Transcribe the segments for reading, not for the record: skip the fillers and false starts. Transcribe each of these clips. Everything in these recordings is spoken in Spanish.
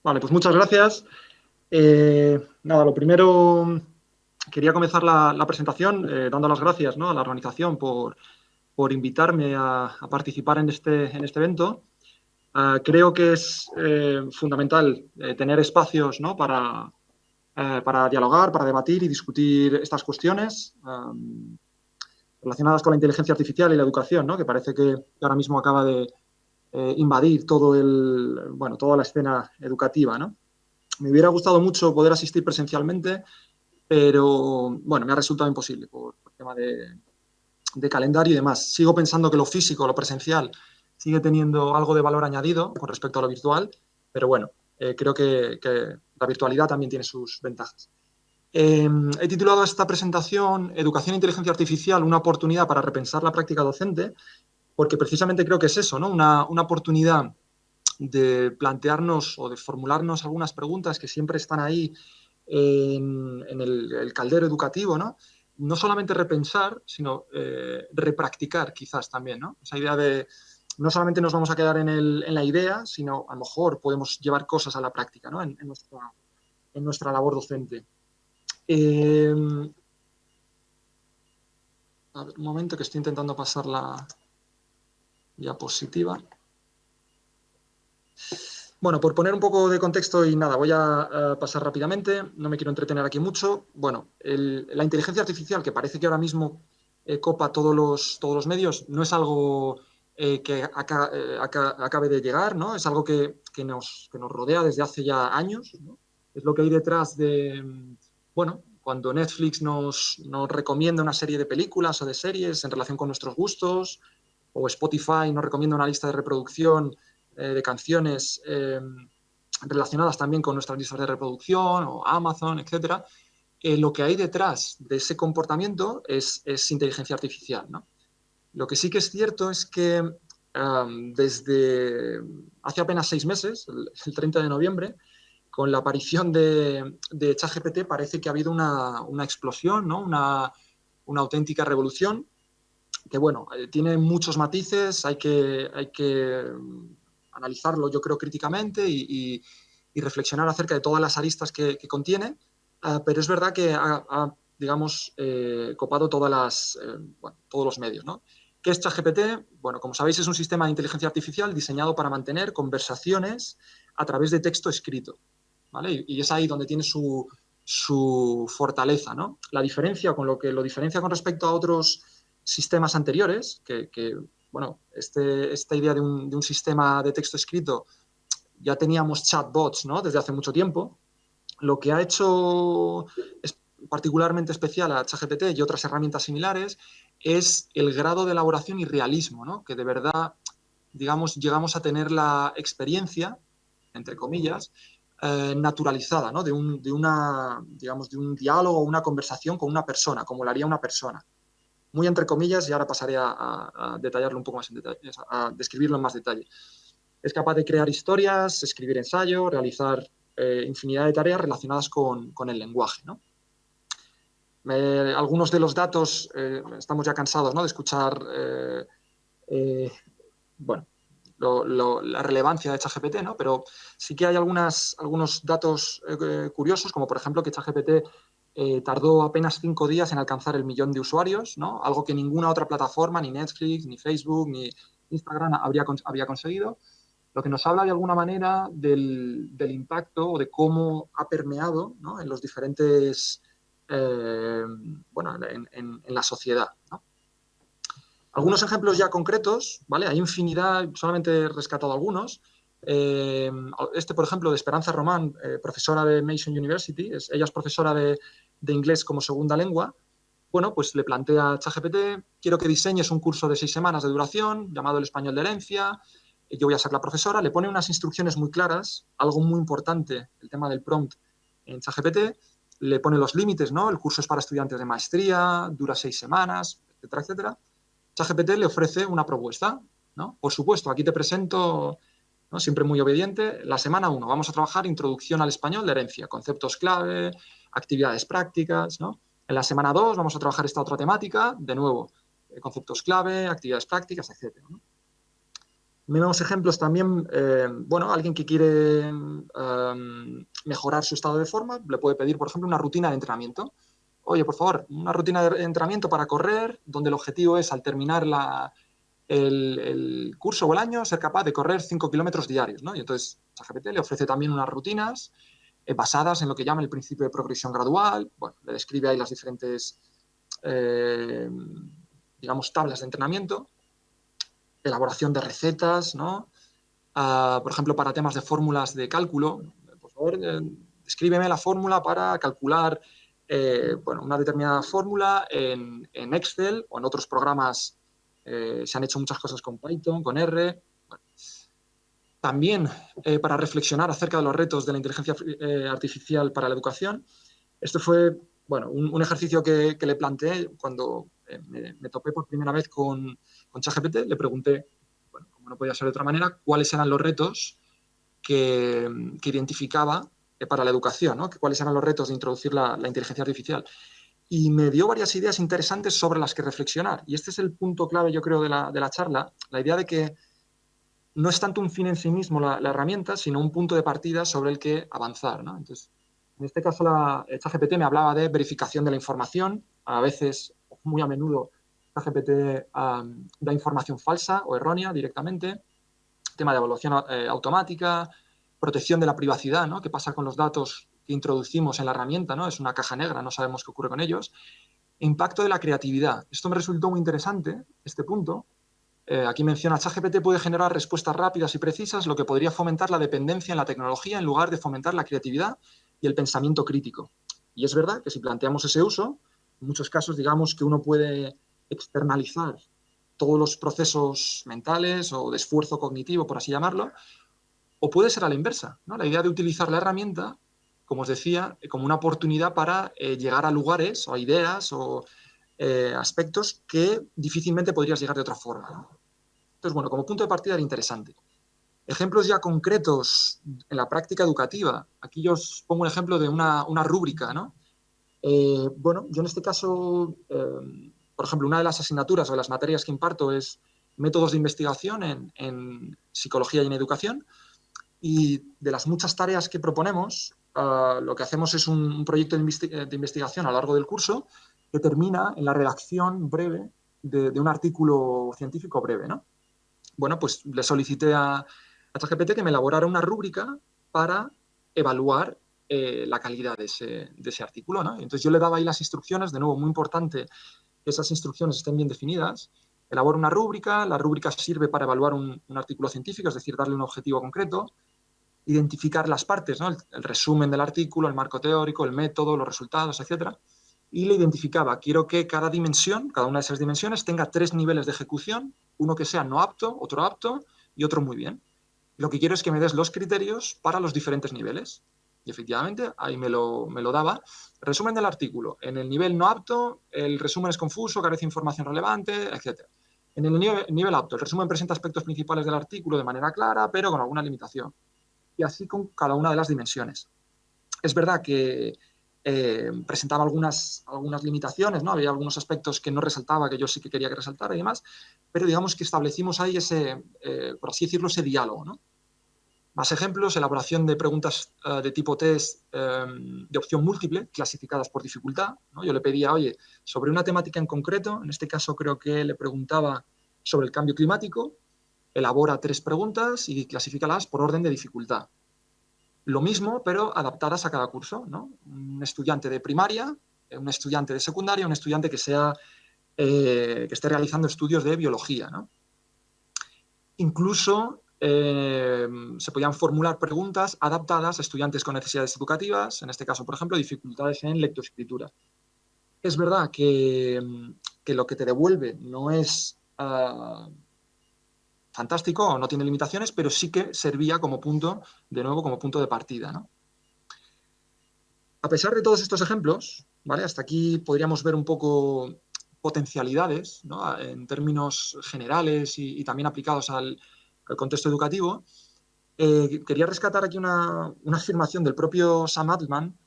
Vale, pues muchas gracias. Nada, lo primero, quería comenzar la presentación dando las gracias, ¿no?, a la organización por invitarme a participar en este evento. Creo que es fundamental tener espacios, ¿no?, para dialogar, para debatir y discutir estas cuestiones relacionadas con la inteligencia artificial y la educación, ¿no?, que parece que ahora mismo acaba de invadir toda la escena educativa, ¿no? Me hubiera gustado mucho poder asistir presencialmente, pero bueno, me ha resultado imposible por tema de calendario y demás. Sigo pensando que lo físico, lo presencial, sigue teniendo algo de valor añadido con respecto a lo virtual, pero bueno, creo que la virtualidad también tiene sus ventajas. He titulado esta presentación Educación e Inteligencia Artificial, una oportunidad para repensar la práctica docente, porque precisamente creo que es eso, ¿no? Una oportunidad de plantearnos o de formularnos algunas preguntas que siempre están ahí en el caldero educativo, ¿no? No solamente repensar, sino repracticar quizás también, ¿no? Esa idea de no solamente nos vamos a quedar en la idea, sino a lo mejor podemos llevar cosas a la práctica, ¿no?, en nuestra labor docente. A ver, un momento que estoy intentando pasar la diapositiva. Bueno, por poner un poco de contexto y nada, voy a pasar rápidamente, no me quiero entretener aquí mucho. Bueno, la inteligencia artificial, que parece que ahora mismo copa todos los medios, no es algo que acabe de llegar, ¿no? Es algo que nos rodea desde hace ya años, ¿no? Es lo que hay detrás bueno, cuando Netflix nos recomienda una serie de películas o de series en relación con nuestros gustos, o Spotify nos recomienda una lista de reproducción de canciones relacionadas también con nuestras listas de reproducción, o Amazon, etcétera. Lo que hay detrás de ese comportamiento es inteligencia artificial, ¿no? Lo que sí que es cierto es que desde hace apenas 6 meses, el 30 de noviembre, con la aparición de ChatGPT, parece que ha habido una explosión, ¿no?, una auténtica revolución, que bueno, tiene muchos matices, hay que analizarlo, yo creo, críticamente y reflexionar acerca de todas las aristas que contiene, pero es verdad que ha digamos, copado todos los medios, ¿no? ¿Qué es ChatGPT? Bueno, como sabéis, es un sistema de inteligencia artificial diseñado para mantener conversaciones a través de texto escrito, ¿vale? Y es ahí donde tiene su fortaleza, ¿no? La diferencia, con lo que lo diferencia con respecto a otros sistemas anteriores, bueno, esta idea de un sistema de texto escrito, ya teníamos chatbots, ¿no?, desde hace mucho tiempo. Lo que ha hecho particularmente especial a ChatGPT y otras herramientas similares es el grado de elaboración y realismo, ¿no?, que de verdad, digamos, llegamos a tener la experiencia, entre comillas, naturalizada, ¿no?, de un diálogo o una conversación con una persona, como lo haría una persona. Muy entre comillas, y ahora pasaré a detallarlo un poco más en detalle, a describirlo en más detalle. Es capaz de crear historias, escribir ensayos, realizar infinidad de tareas relacionadas con el lenguaje, ¿no? Algunos de los datos, estamos ya cansados, ¿no?, de escuchar bueno, la relevancia de ChatGPT, ¿no? Pero sí que hay algunos datos curiosos, como por ejemplo que ChatGPT tardó apenas 5 días en alcanzar el 1.000.000 de usuarios, ¿no?, algo que ninguna otra plataforma, ni Netflix, ni Facebook, ni Instagram había conseguido, lo que nos habla de alguna manera del impacto o de cómo ha permeado, ¿no?, en los diferentes, bueno, en la sociedad, ¿no? Algunos ejemplos ya concretos, ¿vale? Hay infinidad, solamente he rescatado algunos. Por ejemplo, de Esperanza Román, profesora de Mason University, ella es profesora de inglés como segunda lengua. Bueno, pues le plantea a ChatGPT: quiero que diseñes un curso de 6 semanas de duración llamado El Español de Herencia, yo voy a ser la profesora. Le pone unas instrucciones muy claras, algo muy importante, el tema del prompt en ChatGPT, le pone los límites, ¿no? El curso es para estudiantes de maestría, dura 6 semanas, etcétera, etcétera. ChatGPT le ofrece una propuesta, ¿no? Por supuesto, aquí te presento, ¿no?, siempre muy obediente, la semana 1, vamos a trabajar introducción al español de herencia, conceptos clave, actividades prácticas, ¿no? En la semana 2 vamos a trabajar esta otra temática, de nuevo, conceptos clave, actividades prácticas, etcétera, ¿no? Vemos ejemplos también, bueno, alguien que quiere mejorar su estado de forma, le puede pedir, por ejemplo, una rutina de entrenamiento. Oye, por favor, una rutina de entrenamiento para correr, donde el objetivo es, al terminar el curso o el año, ser capaz de correr 5 kilómetros diarios, ¿no? Y entonces ChatGPT le ofrece también unas rutinas basadas en lo que llama el principio de progresión gradual. Bueno, le describe ahí las diferentes, digamos, tablas de entrenamiento, elaboración de recetas, ¿no? Por ejemplo, para temas de fórmulas de cálculo, por favor, escríbeme la fórmula para calcular bueno, una determinada fórmula en Excel o en otros programas. Se han hecho muchas cosas con Python, con R. Bueno, también para reflexionar acerca de los retos de la inteligencia artificial para la educación. Esto fue, bueno, un ejercicio que le planteé cuando me topé por primera vez con ChatGPT. Le pregunté, bueno, como no podía ser de otra manera, cuáles eran los retos que identificaba para la educación, ¿no? Cuáles eran los retos de introducir la inteligencia artificial. Y me dio varias ideas interesantes sobre las que reflexionar. Y este es el punto clave, yo creo, de la charla, la idea de que no es tanto un fin en sí mismo la herramienta, sino un punto de partida sobre el que avanzar, ¿no? Entonces, en este caso, el ChatGPT me hablaba de verificación de la información. A veces, muy a menudo, ChatGPT da información falsa o errónea directamente. Tema de evaluación automática, protección de la privacidad, ¿no? ¿Qué pasa con los datos que introducimos en la herramienta, ¿no? Es una caja negra, no sabemos qué ocurre con ellos. Impacto de la creatividad. Esto me resultó muy interesante, este punto. Aquí menciona, ChatGPT puede generar respuestas rápidas y precisas, lo que podría fomentar la dependencia en la tecnología en lugar de fomentar la creatividad y el pensamiento crítico. Y es verdad que si planteamos ese uso, en muchos casos digamos que uno puede externalizar todos los procesos mentales o de esfuerzo cognitivo, por así llamarlo, o puede ser a la inversa, ¿no? La idea de utilizar la herramienta, como os decía, como una oportunidad para llegar a lugares o a ideas o aspectos que difícilmente podrías llegar de otra forma, ¿no? Entonces, bueno, como punto de partida era interesante. Ejemplos ya concretos en la práctica educativa. Aquí yo os pongo un ejemplo de una rúbrica, ¿no? Bueno, yo en este caso, por ejemplo, una de las asignaturas o las materias que imparto es métodos de investigación en psicología y en educación. Y de las muchas tareas que proponemos, lo que hacemos es un proyecto de investigación a lo largo del curso que termina en la redacción breve de un artículo científico breve, ¿no? Bueno, pues le solicité a ChatGPT que me elaborara una rúbrica para evaluar la calidad de ese artículo, ¿no? Entonces yo le daba ahí las instrucciones, de nuevo, muy importante que esas instrucciones estén bien definidas. Elaboro una rúbrica, la rúbrica sirve para evaluar un artículo científico, es decir, darle un objetivo concreto, identificar las partes, ¿no? El resumen del artículo, el marco teórico, el método, los resultados, etcétera. Y le identificaba, quiero que cada dimensión, cada una de esas dimensiones, tenga 3 niveles de ejecución, uno que sea no apto, otro apto y otro muy bien. Lo que quiero es que me des los criterios para los diferentes niveles. Y efectivamente, ahí me lo daba. Resumen del artículo. En el nivel no apto, el resumen es confuso, carece de información relevante, etc. En el nivel apto, el resumen presenta aspectos principales del artículo de manera clara, pero con alguna limitación. Y así con cada una de las dimensiones. Es verdad que presentaba algunas limitaciones, ¿no? Había algunos aspectos que no resaltaba, que yo sí que quería que resaltara y demás, pero digamos que establecimos ahí ese, por así decirlo, ese diálogo, ¿no? Más ejemplos, elaboración de preguntas de tipo test de opción múltiple, clasificadas por dificultad, ¿no? Yo le pedía, oye, sobre una temática en concreto, en este caso creo que le preguntaba sobre el cambio climático, elabora 3 preguntas y clasifícalas por orden de dificultad. Lo mismo, pero adaptadas a cada curso, ¿no? Un estudiante de primaria, un estudiante de secundaria, un estudiante que esté realizando estudios de biología, ¿no? Incluso se podían formular preguntas adaptadas a estudiantes con necesidades educativas, en este caso, por ejemplo, dificultades en lectoescritura. Es verdad que lo que te devuelve no es fantástico o no tiene limitaciones, pero sí que servía como punto, de nuevo, como punto de partida, ¿no? A pesar de todos estos ejemplos, ¿vale? Hasta aquí podríamos ver un poco potencialidades, ¿no? En términos generales y también aplicados al contexto educativo. Quería rescatar aquí una afirmación del propio Sam Altman.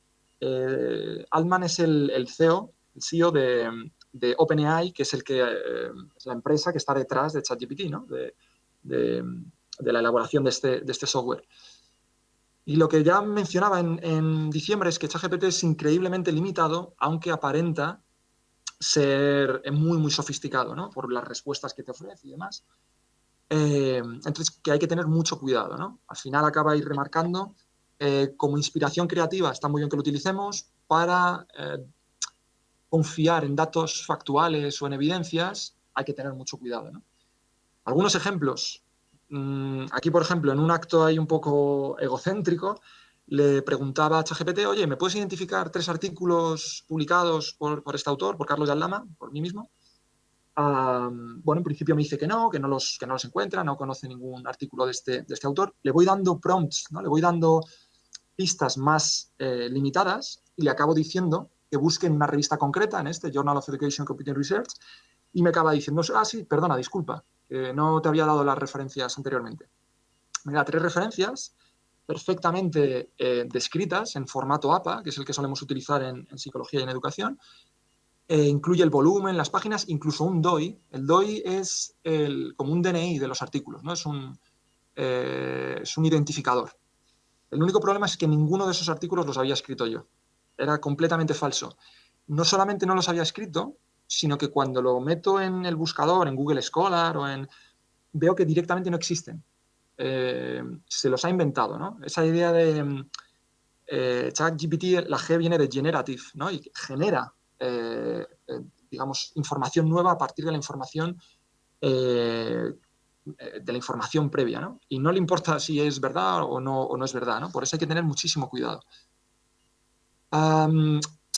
Altman es el CEO, el CEO de OpenAI, que es es la empresa que está detrás de ChatGPT, ¿no? de la elaboración de este software. Y lo que ya mencionaba en diciembre es que ChatGPT es increíblemente limitado, aunque aparenta ser muy, muy sofisticado, ¿no? Por las respuestas que te ofrece y demás. Entonces, que hay que tener mucho cuidado, ¿no? Al final acaba ir remarcando, como inspiración creativa está muy bien que lo utilicemos para confiar en datos factuales o en evidencias, hay que tener mucho cuidado, ¿no? Algunos ejemplos. Aquí, por ejemplo, en un acto ahí un poco egocéntrico, le preguntaba a ChatGPT, oye, ¿me puedes identificar 3 artículos publicados por este autor, por Carlos Llama, por mí mismo? Bueno, en principio me dice que no los encuentra, no conoce ningún artículo de este autor. Le voy dando prompts, ¿no? Le voy dando pistas más limitadas y le acabo diciendo que busque en una revista concreta, en este Journal of Education Computing Research, y me acaba diciendo, sí, perdona, disculpa, que no te había dado las referencias anteriormente. Me da 3 referencias perfectamente descritas en formato APA, que es el que solemos utilizar en psicología y en educación. Incluye el volumen, las páginas, incluso un DOI. El DOI es como un DNI de los artículos, ¿no? Es un identificador. El único problema es que ninguno de esos artículos los había escrito yo. Era completamente falso. No solamente no los había escrito, sino que cuando lo meto en el buscador, en Google Scholar, veo que directamente no existen. Se los ha inventado, ¿no? Esa idea de ChatGPT, la G viene de generative, ¿no? Y genera, digamos, información nueva a partir de la información previa, ¿no? Y no le importa si es verdad o no es verdad, ¿no? Por eso hay que tener muchísimo cuidado.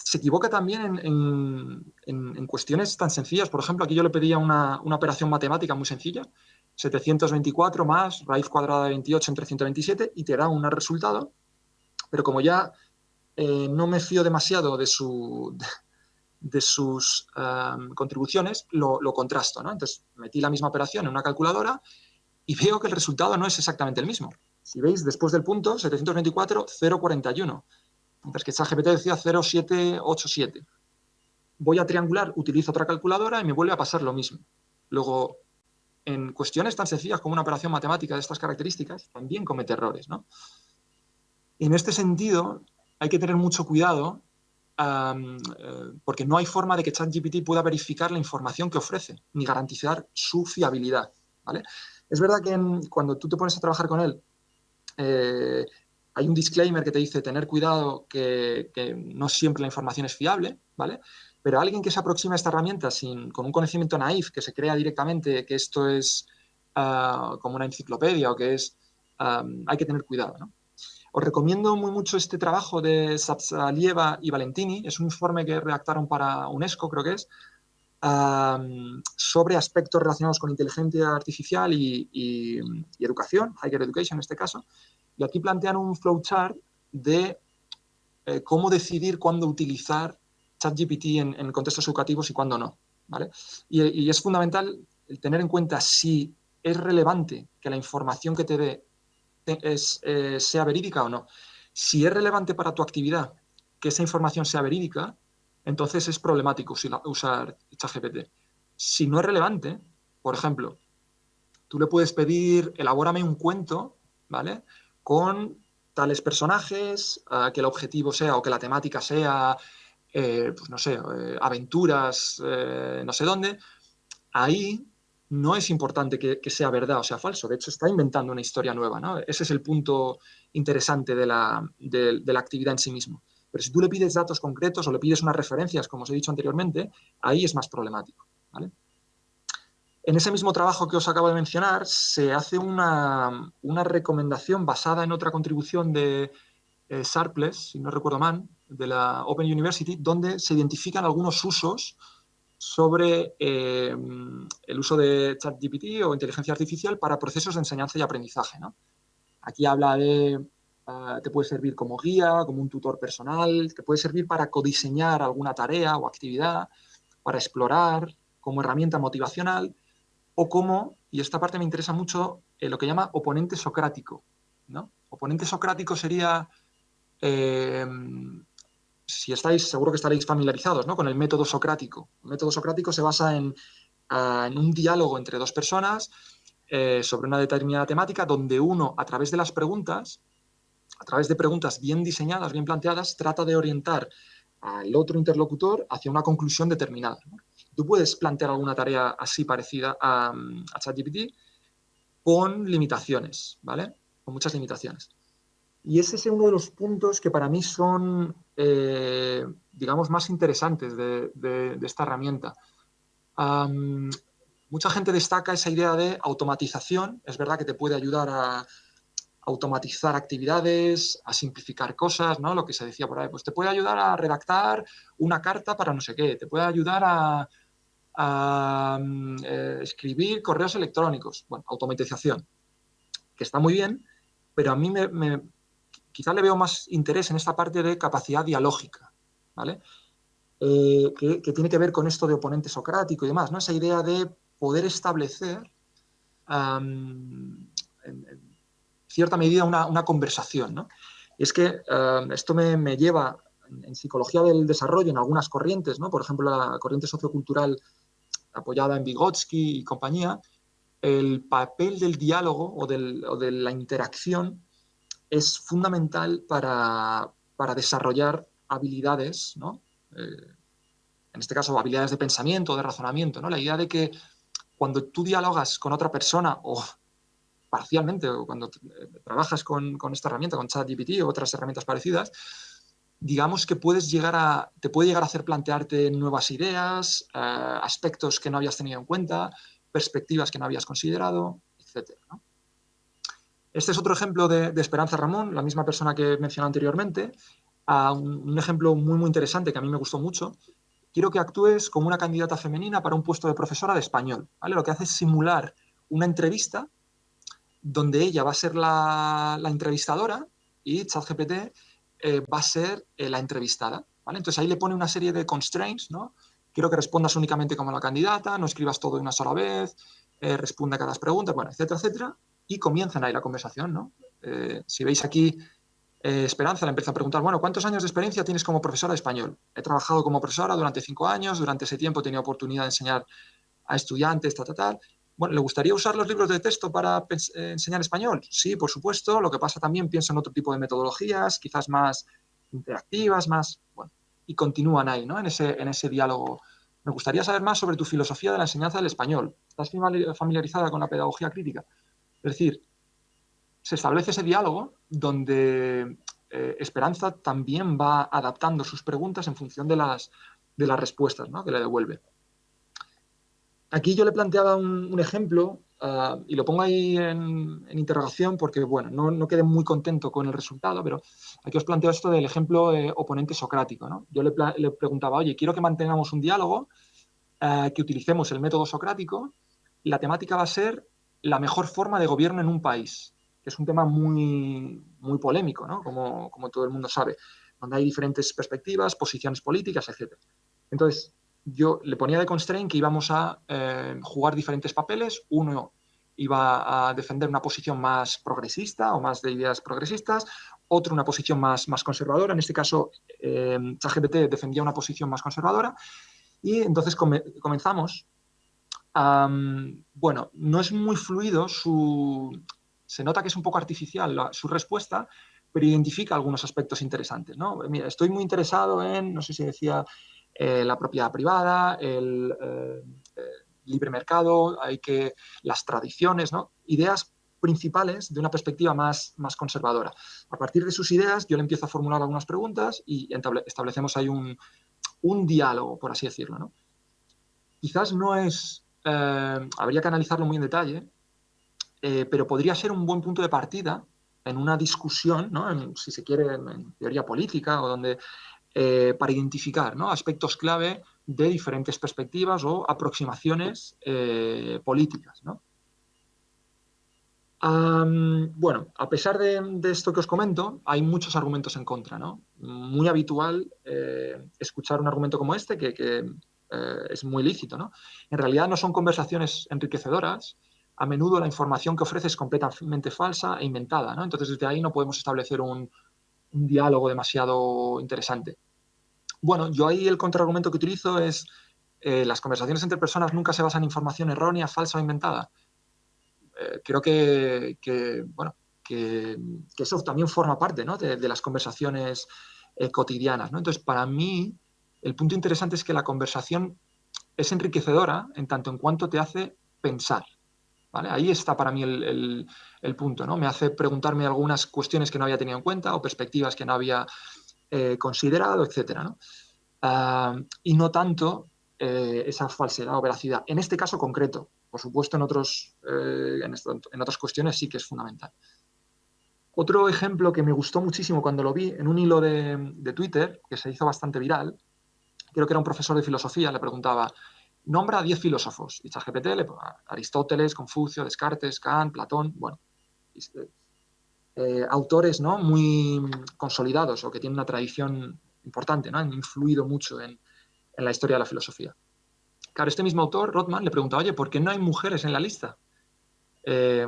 Se equivoca también en cuestiones tan sencillas. Por ejemplo, aquí yo le pedía una operación matemática muy sencilla, 724 más raíz cuadrada de 28 entre 127, y te da un resultado, pero como ya no me fío demasiado de sus contribuciones, lo contrasto, ¿no? Entonces metí la misma operación en una calculadora y veo que el resultado no es exactamente el mismo. Si veis, después del punto, 724, 0,41. Mientras que ChatGPT decía 0,787. Voy a triangular, utilizo otra calculadora y me vuelve a pasar lo mismo. Luego, en cuestiones tan sencillas como una operación matemática de estas características, también comete errores, ¿no? Y en este sentido, hay que tener mucho cuidado porque no hay forma de que ChatGPT pueda verificar la información que ofrece, ni garantizar su fiabilidad, ¿vale? Es verdad que cuando tú te pones a trabajar con él, hay un disclaimer que te dice tener cuidado que no siempre la información es fiable, ¿vale? Pero alguien que se aproxima a esta herramienta con un conocimiento naif, que se crea directamente que esto es como una enciclopedia o que es... hay que tener cuidado, ¿no? Os recomiendo muy mucho este trabajo de Sapsalieva y Valentini. Es un informe que redactaron para UNESCO, creo que es, sobre aspectos relacionados con inteligencia artificial y educación, higher education en este caso. Y aquí plantean un flowchart de cómo decidir cuándo utilizar ChatGPT en contextos educativos y cuándo no, ¿vale? Y es fundamental tener en cuenta si es relevante que la información que te dé sea verídica o no. Si es relevante para tu actividad que esa información sea verídica, entonces es problemático usar ChatGPT. Si no es relevante, por ejemplo, tú le puedes pedir, elabórame un cuento, ¿vale? Con tales personajes, que el objetivo sea o que la temática sea, pues no sé, aventuras, no sé dónde. Ahí no es importante que sea verdad o sea falso. De hecho, está inventando una historia nueva, ¿no? Ese es el punto interesante de la actividad en sí mismo. Pero si tú le pides datos concretos o le pides unas referencias, como os he dicho anteriormente, ahí es más problemático, ¿vale? En ese mismo trabajo que os acabo de mencionar, se hace una recomendación basada en otra contribución de Sharpless, si no recuerdo mal, de la Open University, donde se identifican algunos usos sobre el uso de ChatGPT o inteligencia artificial para procesos de enseñanza y aprendizaje, ¿no? Aquí habla de, te puede servir como guía, como un tutor personal, te puede servir para codiseñar alguna tarea o actividad, para explorar, como herramienta motivacional, o como, y esta parte me interesa mucho, lo que llama oponente socrático, ¿no? Oponente socrático sería, si estáis, seguro que estaréis familiarizados, ¿no? Con el método socrático. El método socrático se basa en un diálogo entre dos personas sobre una determinada temática, donde uno, a través de las preguntas, a través de preguntas bien diseñadas, bien planteadas, trata de orientar al otro interlocutor hacia una conclusión determinada, ¿no? Tú puedes plantear alguna tarea así parecida a ChatGPT con limitaciones, ¿vale? Con muchas limitaciones. Y ese es uno de los puntos que para mí son, digamos, más interesantes de esta herramienta. Mucha gente destaca esa idea de automatización. Es verdad que te puede ayudar a automatizar actividades, a simplificar cosas, ¿no? Lo que se decía por ahí, pues te puede ayudar a redactar una carta para no sé qué, te puede ayudar a escribir correos electrónicos. Bueno, automatización, que está muy bien, pero a mí quizá le veo más interés en esta parte de capacidad dialógica, ¿vale? Que tiene que ver con esto de oponente socrático y demás, ¿no? Esa idea de poder establecer en cierta medida una conversación, ¿no? Y es que esto me lleva en psicología del desarrollo, en algunas corrientes, ¿no? Por ejemplo, la corriente sociocultural apoyada en Vygotsky y compañía, el papel del diálogo o de la interacción es fundamental para desarrollar habilidades, ¿no? En este caso, habilidades de pensamiento, de razonamiento, ¿no? La idea de que cuando tú dialogas con otra persona o parcialmente, o cuando trabajas con esta herramienta, con ChatGPT o otras herramientas parecidas, digamos que te puede llegar a hacer plantearte nuevas ideas, aspectos que no habías tenido en cuenta, perspectivas que no habías considerado, etc., ¿no? Este es otro ejemplo de Esperanza Ramón, la misma persona que mencioné anteriormente, un ejemplo muy, muy interesante que a mí me gustó mucho. Quiero que actúes como una candidata femenina para un puesto de profesora de español, ¿vale? Lo que hace es simular una entrevista donde ella va a ser la entrevistadora y ChatGPT va a ser la entrevistada, ¿vale? Entonces ahí le pone una serie de constraints, ¿no? Quiero que respondas únicamente como la candidata, no escribas todo de una sola vez, responde a cada pregunta, bueno, etcétera, etcétera, y comienzan ahí la conversación, ¿no? Si veis aquí, Esperanza le empieza a preguntar, bueno, ¿cuántos años de experiencia tienes como profesora de español? He trabajado como profesora durante 5 años, durante ese tiempo he tenido oportunidad de enseñar a estudiantes, tal. Bueno, ¿le gustaría usar los libros de texto para enseñar español? Sí, por supuesto. Lo que pasa también, pienso en otro tipo de metodologías, quizás más interactivas, más... Bueno, y continúan ahí, ¿no? En ese diálogo. Me gustaría saber más sobre tu filosofía de la enseñanza del español. ¿Estás familiarizada con la pedagogía crítica? Es decir, se establece ese diálogo donde Esperanza también va adaptando sus preguntas en función de las respuestas, ¿no? Que le devuelve. Aquí yo le planteaba un ejemplo y lo pongo ahí en interrogación porque, bueno, no quedé muy contento con el resultado, pero aquí os planteo esto del ejemplo oponente socrático, ¿no? Yo le preguntaba, oye, quiero que mantengamos un diálogo, que utilicemos el método socrático, y la temática va a ser la mejor forma de gobierno en un país, que es un tema muy, muy polémico, ¿no? Como todo el mundo sabe, donde hay diferentes perspectivas, posiciones políticas, etc. Entonces, yo le ponía de constraint que íbamos a jugar diferentes papeles. Uno iba a defender una posición más progresista o más de ideas progresistas, otro una posición más conservadora. En este caso, ChatGPT defendía una posición más conservadora. Y entonces comenzamos. Bueno, no es muy fluido, se nota que es un poco artificial su respuesta, pero identifica algunos aspectos interesantes, ¿no? Mira, estoy muy interesado en, no sé si decía, la propiedad privada, el libre mercado, las tradiciones, ¿no? Ideas principales de una perspectiva más conservadora. A partir de sus ideas, yo le empiezo a formular algunas preguntas y establecemos ahí un diálogo, por así decirlo, ¿no? Quizás no es, habría que analizarlo muy en detalle, pero podría ser un buen punto de partida en una discusión, ¿no? Si se quiere, en teoría política, o donde, para identificar, ¿no? Aspectos clave de diferentes perspectivas o aproximaciones políticas, ¿no? Bueno, a pesar de esto que os comento, hay muchos argumentos en contra, ¿no? Muy habitual escuchar un argumento como este, que es muy lícito, ¿no? En realidad no son conversaciones enriquecedoras. A menudo la información que ofrece es completamente falsa e inventada, ¿no? Entonces, desde ahí no podemos establecer un diálogo demasiado interesante. Bueno, yo ahí el contraargumento que utilizo es las conversaciones entre personas nunca se basan en información errónea, falsa o inventada. creo bueno, que eso también forma parte, ¿no? de las conversaciones cotidianas, ¿no? Entonces, para mí, el punto interesante es que la conversación es enriquecedora en tanto en cuanto te hace pensar, ¿vale? Ahí está para mí el punto, ¿no? Me hace preguntarme algunas cuestiones que no había tenido en cuenta o perspectivas que no había considerado, etcétera, ¿no? Y no tanto esa falsedad o veracidad. En este caso concreto, por supuesto, en otras cuestiones sí que es fundamental. Otro ejemplo que me gustó muchísimo cuando lo vi en un hilo de Twitter, que se hizo bastante viral, creo que era un profesor de filosofía, le preguntaba, nombra a 10 filósofos. Y ChatGPT, Aristóteles, Confucio, Descartes, Kant, Platón, bueno, autores, ¿no? Muy consolidados o que tienen una tradición importante, ¿no? Han influido mucho en la historia de la filosofía. Claro, este mismo autor, Rothman, le pregunta, oye, ¿por qué no hay mujeres en la lista?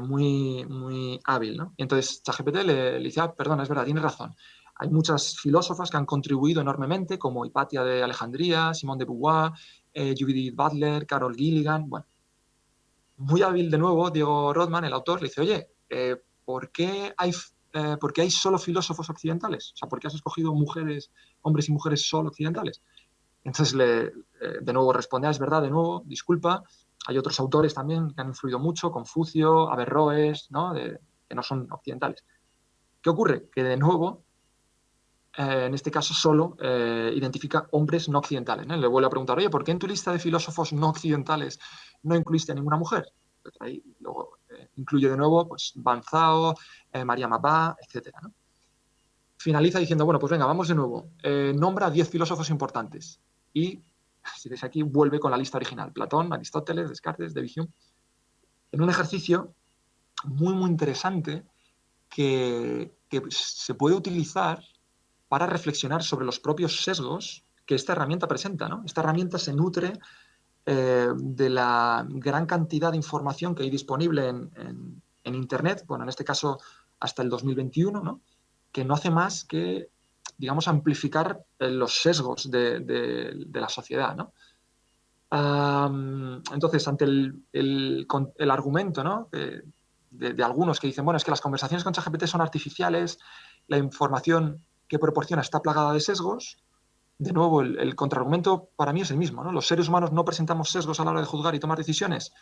Muy hábil, ¿no? Y entonces ChatGPT le dice, perdona, es verdad, tienes razón. Hay muchas filósofas que han contribuido enormemente, como Hipatia de Alejandría, Simone de Beauvoir, Judith Butler, Carol Gilligan. Bueno, muy hábil de nuevo, Diego Rothman, el autor, le dice, oye, ¿por qué hay solo filósofos occidentales? O sea, ¿por qué has escogido hombres y mujeres solo occidentales? Entonces, de nuevo responde, es verdad, de nuevo, disculpa, hay otros autores también que han influido mucho, Confucio, Averroes, ¿no? Que no son occidentales. ¿Qué ocurre? Que de nuevo, en este caso solo identifica hombres no occidentales, ¿no? Le vuelve a preguntar, oye, ¿por qué en tu lista de filósofos no occidentales no incluiste a ninguna mujer? Pues ahí luego incluye de nuevo pues, Ban Zhao, María Mabá, etcétera, ¿no? Finaliza diciendo, bueno, pues venga, vamos de nuevo. Nombra 10 filósofos importantes. Y, si ves aquí, vuelve con la lista original. Platón, Aristóteles, Descartes, David Hume. En un ejercicio muy interesante que se puede utilizar para reflexionar sobre los propios sesgos que esta herramienta presenta, ¿no? Esta herramienta se nutre de la gran cantidad de información que hay disponible en Internet, bueno, en este caso hasta el 2021, ¿no? Que no hace más que, digamos, amplificar los sesgos de la sociedad, ¿no? Entonces, ante el argumento, ¿no? de algunos que dicen, bueno, es que las conversaciones con ChatGPT son artificiales, la información que proporciona está plagada de sesgos, de nuevo, el contraargumento para mí es el mismo, ¿no? Los seres humanos no presentamos sesgos a la hora de juzgar y tomar decisiones.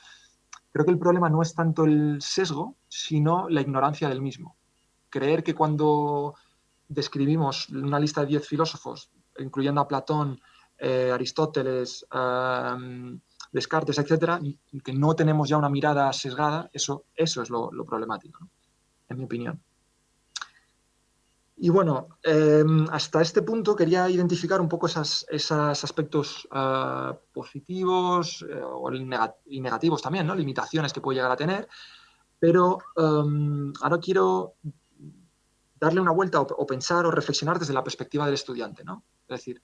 Creo que el problema no es tanto el sesgo, sino la ignorancia del mismo. Creer que cuando describimos una lista de 10 filósofos, incluyendo a Platón, Aristóteles, Descartes, etcétera, que no tenemos ya una mirada sesgada, eso es lo problemático, ¿no? En mi opinión. Y bueno, hasta este punto quería identificar un poco esos aspectos positivos y negativos también, ¿no? Limitaciones que puede llegar a tener, pero ahora quiero darle una vuelta o pensar o reflexionar desde la perspectiva del estudiante, ¿no? Es decir,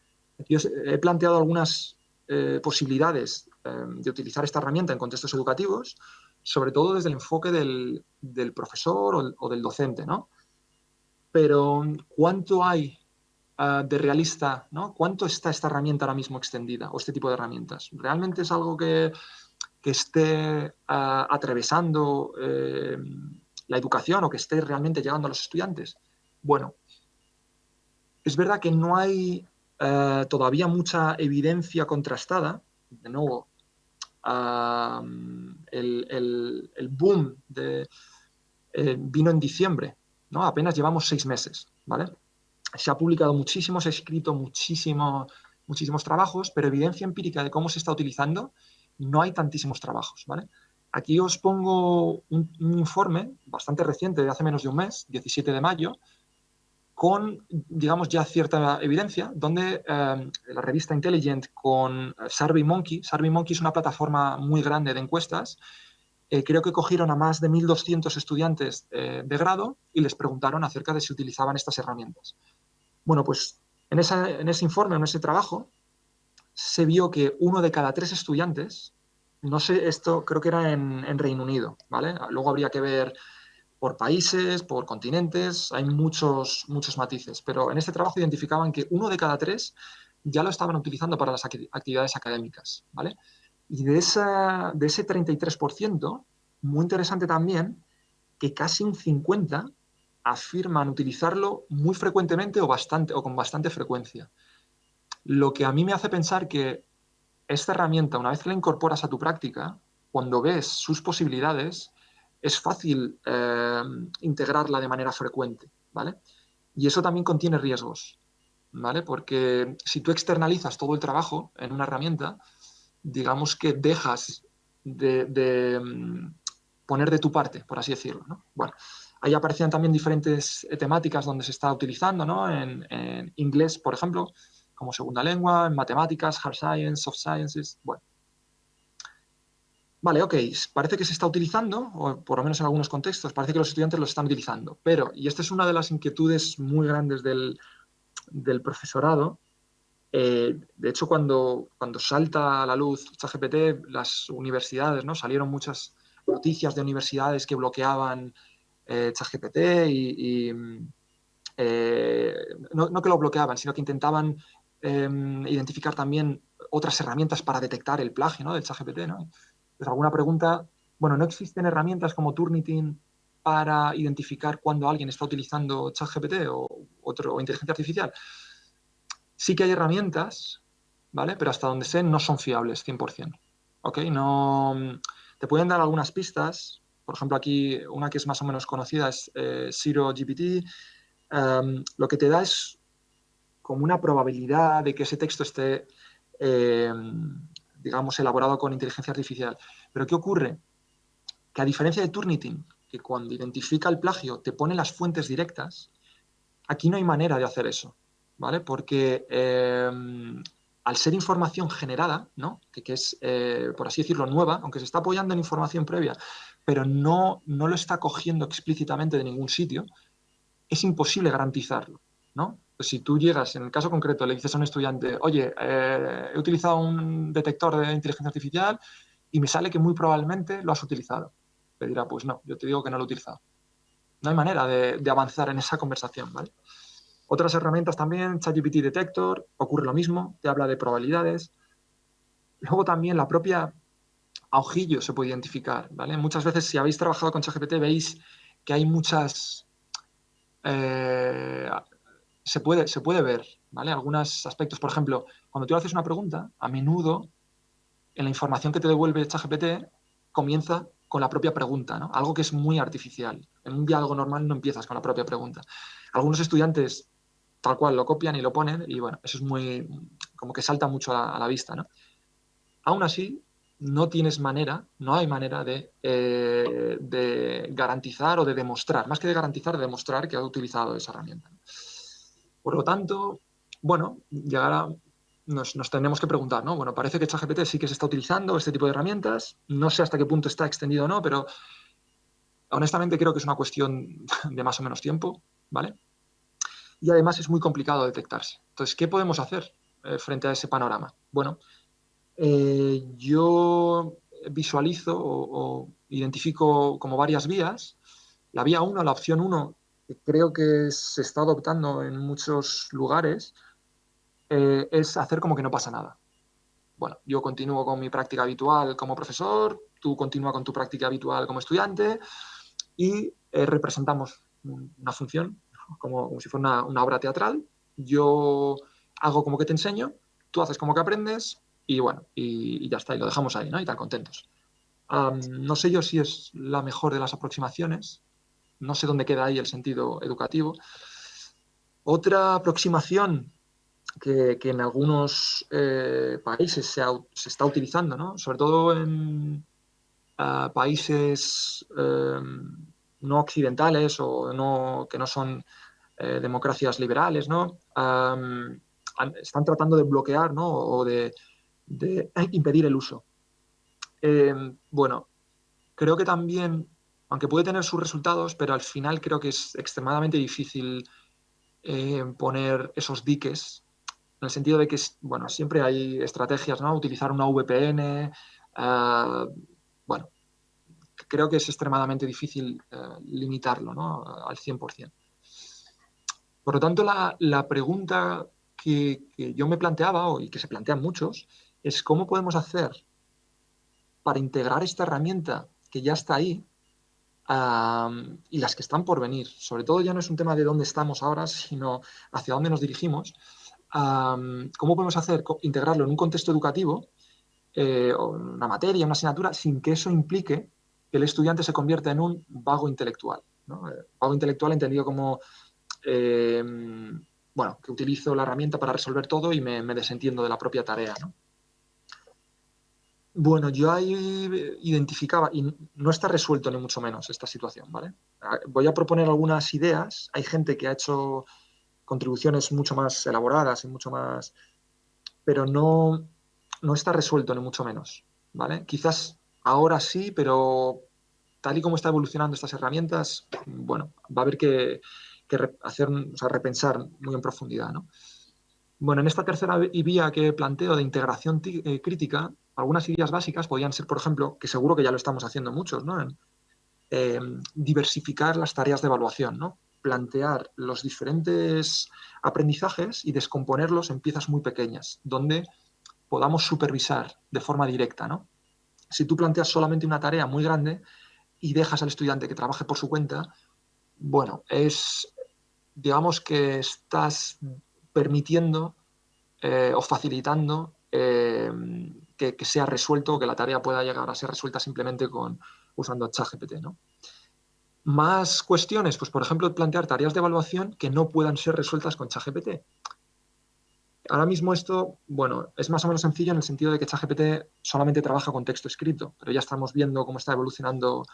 yo he planteado algunas posibilidades de utilizar esta herramienta en contextos educativos, sobre todo desde el enfoque del profesor o del docente, ¿no? Pero ¿cuánto hay de realista, ¿no? ¿Cuánto está esta herramienta ahora mismo extendida o este tipo de herramientas? ¿Realmente es algo que esté atravesando la educación o que esté realmente llegando a los estudiantes? Bueno, es verdad que no hay todavía mucha evidencia contrastada. De nuevo, el boom vino en diciembre, ¿no? Apenas llevamos 6 meses, ¿vale? Se ha publicado muchísimo, se ha escrito muchísimos trabajos, pero evidencia empírica de cómo se está utilizando, no hay tantísimos trabajos, ¿vale? Aquí os pongo un informe bastante reciente, de hace menos de un mes, 17 de mayo, con, digamos, ya cierta evidencia, donde la revista Intelligent con SurveyMonkey es una plataforma muy grande de encuestas, creo que cogieron a más de 1.200 estudiantes de grado y les preguntaron acerca de si utilizaban estas herramientas. Bueno, pues en ese informe, en ese trabajo, se vio que 1 de cada 3 estudiantes, no sé, esto creo que era en Reino Unido, ¿vale? Luego habría que ver por países, por continentes, hay muchos matices, pero en este trabajo identificaban que 1 de cada 3 ya lo estaban utilizando para las actividades académicas, ¿vale? Y de ese 33%, muy interesante también que casi un 50 afirman utilizarlo muy frecuentemente o con bastante frecuencia. Lo que a mí me hace pensar que esta herramienta, una vez que la incorporas a tu práctica, cuando ves sus posibilidades, es fácil integrarla de manera frecuente, ¿vale? Y eso también contiene riesgos, ¿vale? Porque si tú externalizas todo el trabajo en una herramienta, digamos que dejas de poner de tu parte, por así decirlo, ¿no? Bueno, ahí aparecían también diferentes temáticas donde se está utilizando, ¿no? En inglés, por ejemplo, como segunda lengua, en matemáticas, hard science, soft sciences, bueno. Vale, ok, parece que se está utilizando, o por lo menos en algunos contextos, parece que los estudiantes lo están utilizando, pero, y esta es una de las inquietudes muy grandes del profesorado, de hecho, cuando salta a la luz ChatGPT, las universidades, ¿no? Salieron muchas noticias de universidades que bloqueaban ChatGPT eh, no que lo bloqueaban, sino que intentaban identificar también otras herramientas para detectar el plagio, ¿no? Del ChatGPT, ¿no? Pues alguna pregunta, bueno, ¿no existen herramientas como Turnitin para identificar cuando alguien está utilizando ChatGPT o inteligencia artificial? Sí que hay herramientas, ¿vale? Pero hasta donde sé no son fiables 100%. ¿Ok? No, te pueden dar algunas pistas. Por ejemplo, aquí una que es más o menos conocida es Zero GPT. Lo que te da es como una probabilidad de que ese texto esté, eh, digamos, elaborado con inteligencia artificial. Pero ¿qué ocurre? Que a diferencia de Turnitin, que cuando identifica el plagio te pone las fuentes directas, aquí no hay manera de hacer eso, ¿vale? Porque al ser información generada, ¿no? Que es, por así decirlo, nueva, aunque se está apoyando en información previa, pero no lo está cogiendo explícitamente de ningún sitio, es imposible garantizarlo, ¿no? Pues si tú llegas, en el caso concreto, le dices a un estudiante, oye, he utilizado un detector de inteligencia artificial y me sale que muy probablemente lo has utilizado. Le dirá, pues no, yo te digo que no lo he utilizado. No hay manera de avanzar en esa conversación, ¿vale? Otras herramientas también, ChatGPT Detector, ocurre lo mismo, te habla de probabilidades. Luego también la propia a ojillo se puede identificar, ¿vale? Muchas veces, si habéis trabajado con ChatGPT, veis que hay muchas... Eh, se puede ver, ¿vale? Algunos aspectos, por ejemplo, cuando tú haces una pregunta, a menudo en la información que te devuelve ChatGPT comienza con la propia pregunta, ¿no? Algo que es muy artificial. En un diálogo normal no empiezas con la propia pregunta. Algunos estudiantes tal cual lo copian y lo ponen y bueno, eso es muy, como que salta mucho a la vista, ¿no? Aún así, no hay manera de garantizar o de demostrar, más que de garantizar, de demostrar que ha utilizado esa herramienta. Por lo tanto, bueno, nos tendremos que preguntar, ¿no? Bueno, parece que ChatGPT sí que se está utilizando este tipo de herramientas, no sé hasta qué punto está extendido o no, pero honestamente creo que es una cuestión de más o menos tiempo, ¿vale? Y además es muy complicado detectarse. Entonces, ¿qué podemos hacer frente a ese panorama? Bueno, yo visualizo o identifico como varias vías. La vía 1, la opción 1, que creo que se está adoptando en muchos lugares, es hacer como que no pasa nada. Bueno, yo continúo con mi práctica habitual como profesor, tú continúa con tu práctica habitual como estudiante y representamos una función como si fuera una obra teatral. Yo hago como que te enseño, tú haces como que aprendes y bueno, y ya está, y lo dejamos ahí, ¿no? Y tan contentos. No sé yo si es la mejor de las aproximaciones, no sé dónde queda ahí el sentido educativo. Otra aproximación que en algunos países se está utilizando, ¿no? Sobre todo en países no occidentales o que no son democracias liberales, ¿no? Están tratando de bloquear, ¿no? O de impedir el uso. Bueno, creo que también, aunque puede tener sus resultados, pero al final creo que es extremadamente difícil poner esos diques, en el sentido de que, bueno, siempre hay estrategias, ¿no? Utilizar una VPN, bueno, creo que es extremadamente difícil limitarlo, ¿no? Al 100%. Por lo tanto, la pregunta que yo me planteaba, y que se plantean muchos, es cómo podemos hacer para integrar esta herramienta que ya está ahí y las que están por venir. Sobre todo ya no es un tema de dónde estamos ahora, sino hacia dónde nos dirigimos. ¿Cómo podemos integrarlo en un contexto educativo, o una materia, una asignatura, sin que eso implique que el estudiante se convierta en un vago intelectual, ¿no? Vago intelectual entendido como, bueno, que utilizo la herramienta para resolver todo y me desentiendo de la propia tarea, ¿no? Bueno, yo ahí identificaba, y no está resuelto ni mucho menos esta situación, ¿vale? Voy a proponer algunas ideas. Hay gente que ha hecho contribuciones mucho más elaboradas y mucho más, pero no está resuelto ni mucho menos, ¿vale? Quizás ahora sí, pero tal y como está evolucionando estas herramientas, bueno, va a haber que hacer, o sea, repensar muy en profundidad, ¿no? Bueno, en esta tercera vía que planteo de integración crítica, algunas ideas básicas podrían ser, por ejemplo, que seguro que ya lo estamos haciendo muchos, ¿no? Diversificar las tareas de evaluación, ¿no? Plantear los diferentes aprendizajes y descomponerlos en piezas muy pequeñas, donde podamos supervisar de forma directa, ¿no? Si tú planteas solamente una tarea muy grande y dejas al estudiante que trabaje por su cuenta, bueno, digamos que estás permitiendo o facilitando que sea resuelto o que la tarea pueda llegar a ser resuelta simplemente usando ChatGPT, ¿no? Más cuestiones, pues por ejemplo, plantear tareas de evaluación que no puedan ser resueltas con ChatGPT. Ahora mismo esto, bueno, es más o menos sencillo en el sentido de que ChatGPT solamente trabaja con texto escrito, pero ya estamos viendo cómo está evolucionando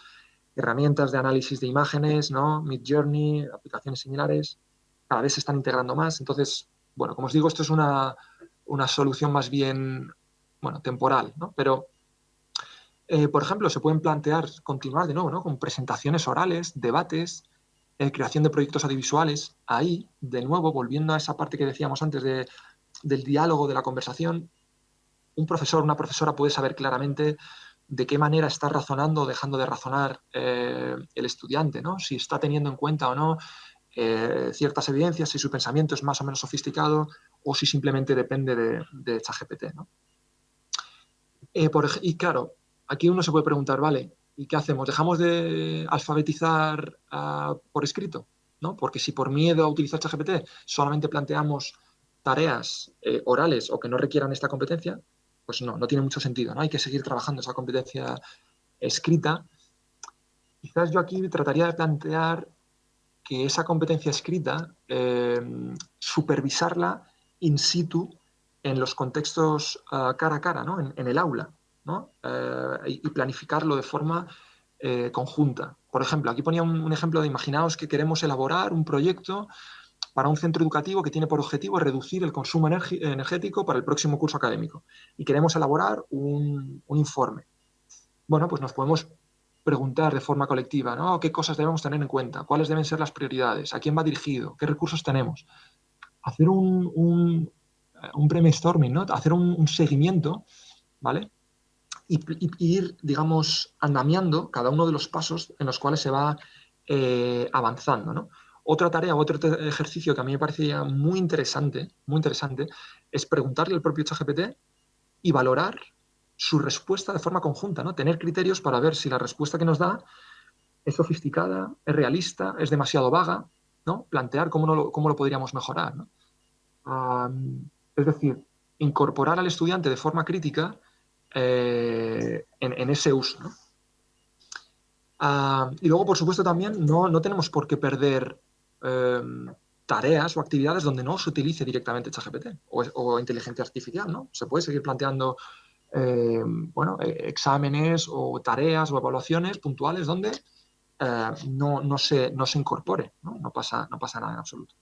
herramientas de análisis de imágenes, ¿no? Midjourney, aplicaciones similares, cada vez se están integrando más. Entonces, bueno, como os digo, esto es una solución más bien, bueno, temporal, ¿no? Pero, por ejemplo, se pueden plantear, continuar de nuevo, ¿no? Con presentaciones orales, debates, creación de proyectos audiovisuales. Ahí, de nuevo, volviendo a esa parte que decíamos antes del diálogo, de la conversación, un profesor, una profesora puede saber claramente de qué manera está razonando o dejando de razonar el estudiante, ¿no? Si está teniendo en cuenta o no ciertas evidencias, si su pensamiento es más o menos sofisticado o si simplemente depende de ChatGPT, ¿no? Y claro, aquí uno se puede preguntar, vale, ¿y qué hacemos? ¿Dejamos de alfabetizar por escrito? ¿No? Porque si por miedo a utilizar ChatGPT solamente planteamos tareas orales o que no requieran esta competencia, pues no tiene mucho sentido, ¿no? Hay que seguir trabajando esa competencia escrita. Quizás yo aquí trataría de plantear que esa competencia escrita, supervisarla in situ en los contextos cara a cara, ¿no? En el aula, ¿no? Y planificarlo de forma conjunta. Por ejemplo, aquí ponía un ejemplo de imaginaos que queremos elaborar un proyecto para un centro educativo que tiene por objetivo reducir el consumo energético para el próximo curso académico. Y queremos elaborar un informe. Bueno, pues nos podemos preguntar de forma colectiva, ¿no? ¿Qué cosas debemos tener en cuenta? ¿Cuáles deben ser las prioridades? ¿A quién va dirigido? ¿Qué recursos tenemos? Hacer un brainstorming, ¿no? Hacer un seguimiento, ¿vale? Y ir, digamos, andamiando cada uno de los pasos en los cuales se va avanzando, ¿no? Otra tarea, otro ejercicio que a mí me parecía muy interesante, es preguntarle al propio ChatGPT y valorar su respuesta de forma conjunta, ¿no? Tener criterios para ver si la respuesta que nos da es sofisticada, es realista, es demasiado vaga, ¿no? Plantear cómo lo podríamos mejorar, ¿no? Es decir, incorporar al estudiante de forma crítica en ese uso, ¿no? Y luego, por supuesto, también no tenemos por qué perder tareas o actividades donde no se utilice directamente ChatGPT o inteligencia artificial, ¿no? Se puede seguir planteando bueno, exámenes o tareas o evaluaciones puntuales donde no se incorpore, ¿no? No pasa nada en absoluto.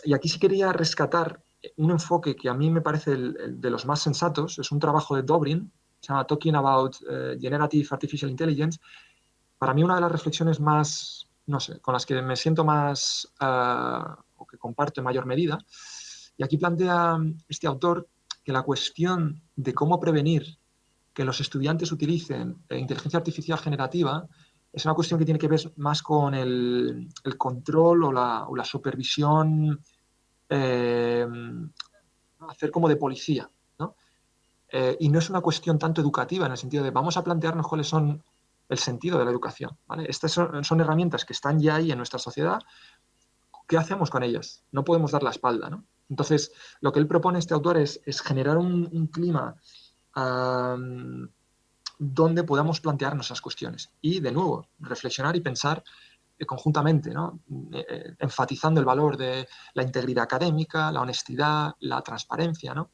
Y aquí sí quería rescatar un enfoque que a mí me parece el de los más sensatos. Es un trabajo de Dobrin, se llama Talking About Generative Artificial Intelligence. Para mí una de las reflexiones más, no sé, con las que me siento más o que comparto en mayor medida. Y aquí plantea este autor que la cuestión de cómo prevenir que los estudiantes utilicen inteligencia artificial generativa es una cuestión que tiene que ver más con el control o la supervisión, hacer como de policía, ¿no? y no es una cuestión tanto educativa en el sentido de vamos a plantearnos cuáles son el sentido de la educación, ¿vale? Estas son herramientas que están ya ahí en nuestra sociedad. ¿Qué hacemos con ellas? No podemos dar la espalda, ¿no? Entonces, lo que él propone, este autor, es generar un clima donde podamos plantearnos esas cuestiones y, de nuevo, reflexionar y pensar conjuntamente, ¿no? Enfatizando el valor de la integridad académica, la honestidad, la transparencia, ¿no?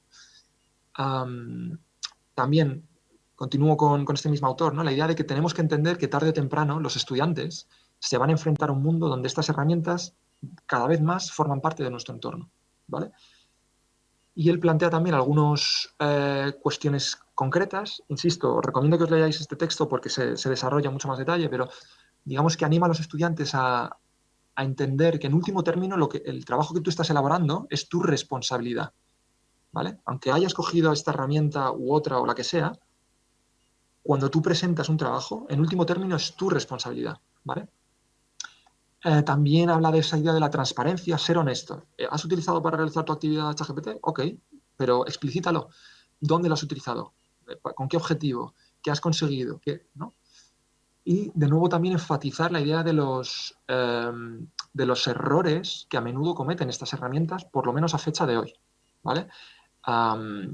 También continúo con este mismo autor, ¿no? La idea de que tenemos que entender que tarde o temprano los estudiantes se van a enfrentar a un mundo donde estas herramientas cada vez más forman parte de nuestro entorno, ¿vale? Y él plantea también algunas cuestiones concretas. Insisto, os recomiendo que os leáis este texto porque se desarrolla mucho más detalle, pero digamos que anima a los estudiantes a entender que en último término el trabajo que tú estás elaborando es tu responsabilidad, ¿vale? Aunque hayas cogido esta herramienta u otra o la que sea, cuando tú presentas un trabajo, en último término es tu responsabilidad, ¿vale? También habla de esa idea de la transparencia, ser honesto. ¿Has utilizado para realizar tu actividad ChatGPT? Ok, pero explícitalo. ¿Dónde lo has utilizado? ¿Con qué objetivo? ¿Qué has conseguido? ¿Qué, no? Y, de nuevo, también enfatizar la idea de los errores que a menudo cometen estas herramientas, por lo menos a fecha de hoy, ¿vale?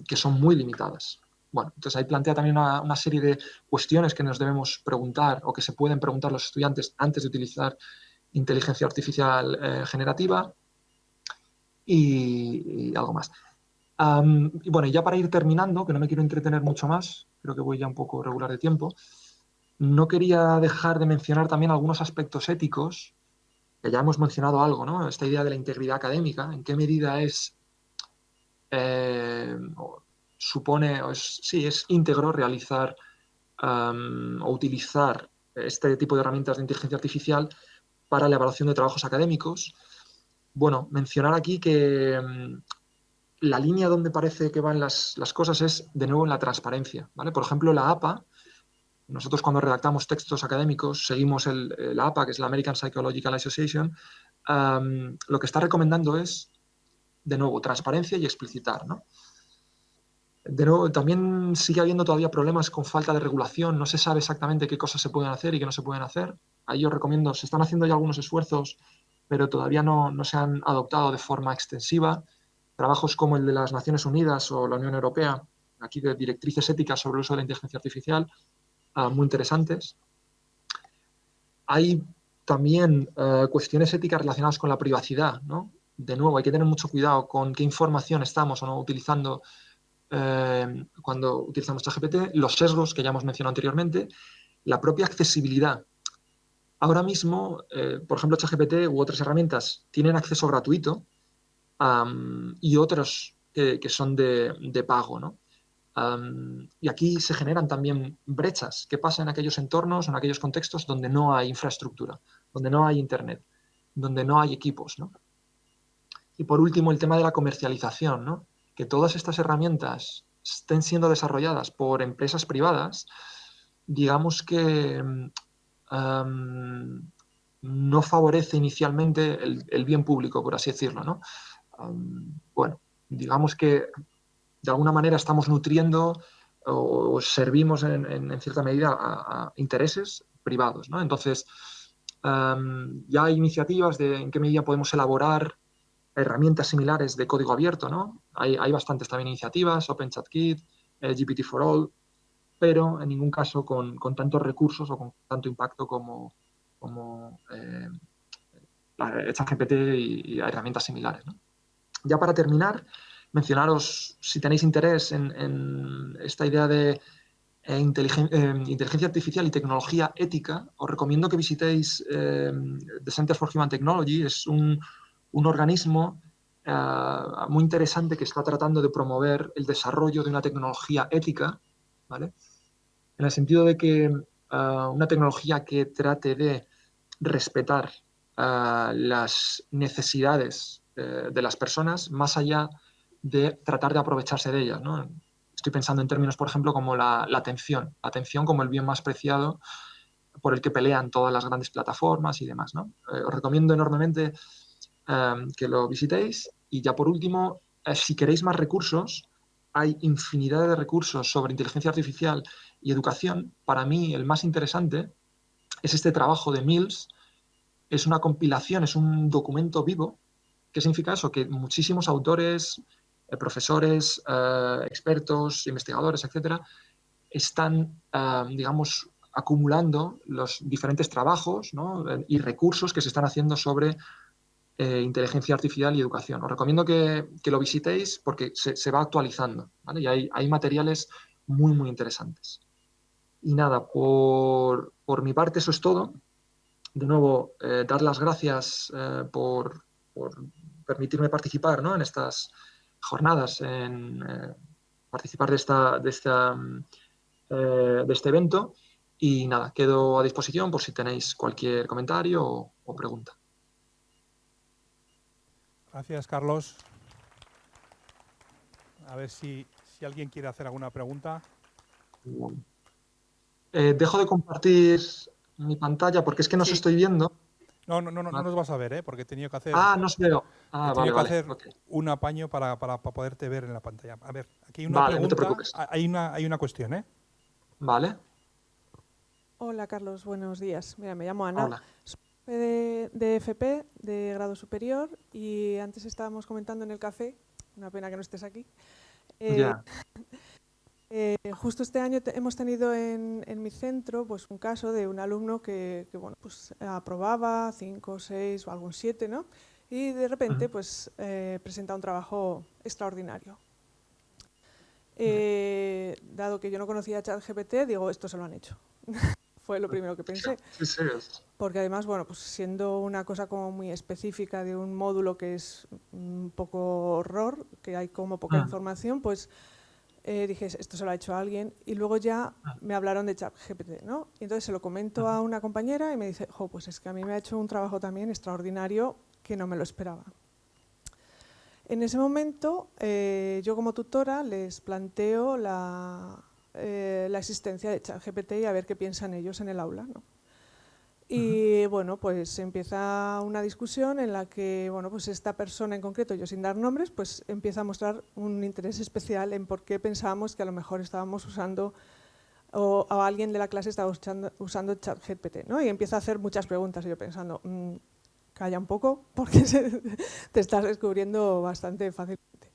Que son muy limitadas. Bueno, entonces ahí plantea también una serie de cuestiones que nos debemos preguntar o que se pueden preguntar los estudiantes antes de utilizar inteligencia artificial generativa y algo más. Y bueno, ya para ir terminando, que no me quiero entretener mucho más, creo que voy ya un poco regular de tiempo, no quería dejar de mencionar también algunos aspectos éticos, que ya hemos mencionado algo, ¿no? Esta idea de la integridad académica, en qué medida supone, es íntegro realizar o utilizar este tipo de herramientas de inteligencia artificial para la evaluación de trabajos académicos. Bueno, mencionar aquí que la línea donde parece que van las cosas es, de nuevo, en la transparencia, ¿vale? Por ejemplo, la APA, nosotros cuando redactamos textos académicos seguimos la APA, que es la American Psychological Association, lo que está recomendando es, de nuevo, transparencia y explicitar, ¿no? De nuevo, también sigue habiendo todavía problemas con falta de regulación, no se sabe exactamente qué cosas se pueden hacer y qué no se pueden hacer. Ahí os recomiendo, se están haciendo ya algunos esfuerzos, pero todavía no se han adoptado de forma extensiva. Trabajos como el de las Naciones Unidas o la Unión Europea, aquí de directrices éticas sobre el uso de la inteligencia artificial, muy interesantes. Hay también cuestiones éticas relacionadas con la privacidad, ¿no? De nuevo, hay que tener mucho cuidado con qué información estamos o no utilizando cuando utilizamos ChatGPT, los sesgos que ya hemos mencionado anteriormente, la propia accesibilidad. Ahora mismo, por ejemplo, ChatGPT u otras herramientas tienen acceso gratuito y otros que son de pago, ¿no? Y aquí se generan también brechas. ¿Qué pasa en aquellos entornos, en aquellos contextos donde no hay infraestructura, donde no hay internet, donde no hay equipos, ¿no? Y por último, el tema de la comercialización, ¿no? Que todas estas herramientas estén siendo desarrolladas por empresas privadas, digamos que no favorece inicialmente el bien público, por así decirlo, ¿no? Bueno, digamos que de alguna manera estamos nutriendo o servimos en cierta medida a intereses privados, ¿no? Entonces, ya hay iniciativas de en qué medida podemos elaborar herramientas similares de código abierto, ¿no? Hay bastantes también iniciativas, OpenChatKit, GPT4All, pero en ningún caso con tantos recursos o con tanto impacto como ChatGPT y herramientas similares, ¿no? Ya para terminar, mencionaros, si tenéis interés en esta idea de inteligencia artificial y tecnología ética, os recomiendo que visitéis The Center for Human Technology. Es un organismo muy interesante que está tratando de promover el desarrollo de una tecnología ética, ¿vale? En el sentido de que una tecnología que trate de respetar las necesidades de las personas más allá de tratar de aprovecharse de ellas, ¿no? Estoy pensando en términos, por ejemplo, como la atención como el bien más preciado por el que pelean todas las grandes plataformas y demás, ¿no? Os recomiendo enormemente que lo visitéis y ya por último, si queréis más recursos, hay infinidad de recursos sobre inteligencia artificial y educación. Para mí, el más interesante es este trabajo de Mills. Es una compilación, es un documento vivo. ¿Qué significa eso? Que muchísimos autores, profesores, expertos, investigadores, etcétera, están, digamos, acumulando los diferentes trabajos, ¿no? Y recursos que se están haciendo sobre inteligencia artificial y educación. Os recomiendo que lo visitéis porque se va actualizando, ¿vale? Y hay materiales muy, muy interesantes. Y nada, por mi parte eso es todo. De nuevo, dar las gracias por permitirme participar, ¿no? En estas jornadas, en participar de este evento. Y nada, quedo a disposición por si tenéis cualquier comentario o pregunta. Gracias, Carlos. A ver si alguien quiere hacer alguna pregunta. Dejo de compartir mi pantalla porque es que no os estoy viendo. No nos vas a ver, ¿eh? Porque he tenido que hacer, no os veo. Vale, vale. Okay. Un apaño para poderte ver en la pantalla. A ver, aquí hay una vale, pregunta. No te preocupes. Hay una cuestión, ¿eh? Vale. Hola, Carlos. Buenos días. Mira, me llamo Ana. Hola. Soy de FP, de grado superior, y antes estábamos comentando en el café, una pena que no estés aquí. Justo este año hemos tenido en mi centro pues un caso de un alumno que bueno, pues aprobaba 5, 6 o algún 7, ¿no? Y de repente pues presenta un trabajo extraordinario. Dado que yo no conocía ChatGPT, digo, esto se lo han hecho. Fue lo primero que pensé. Sí. Porque además, bueno, pues siendo una cosa como muy específica de un módulo que es un poco horror, que hay como poca información, pues dije, esto se lo ha hecho alguien. Y luego ya me hablaron de ChatGPT, ¿no? Y entonces se lo comento a una compañera y me dice, pues es que a mí me ha hecho un trabajo también extraordinario que no me lo esperaba. En ese momento, yo como tutora les planteo la existencia de ChatGPT y a ver qué piensan ellos en el aula, ¿no? Y bueno, pues empieza una discusión en la que, bueno, pues esta persona en concreto, yo sin dar nombres, pues empieza a mostrar un interés especial en por qué pensábamos que a lo mejor estábamos usando o alguien de la clase estaba usando ChatGPT, ¿no? Y empieza a hacer muchas preguntas y yo pensando, calla un poco porque te estás descubriendo bastante fácilmente.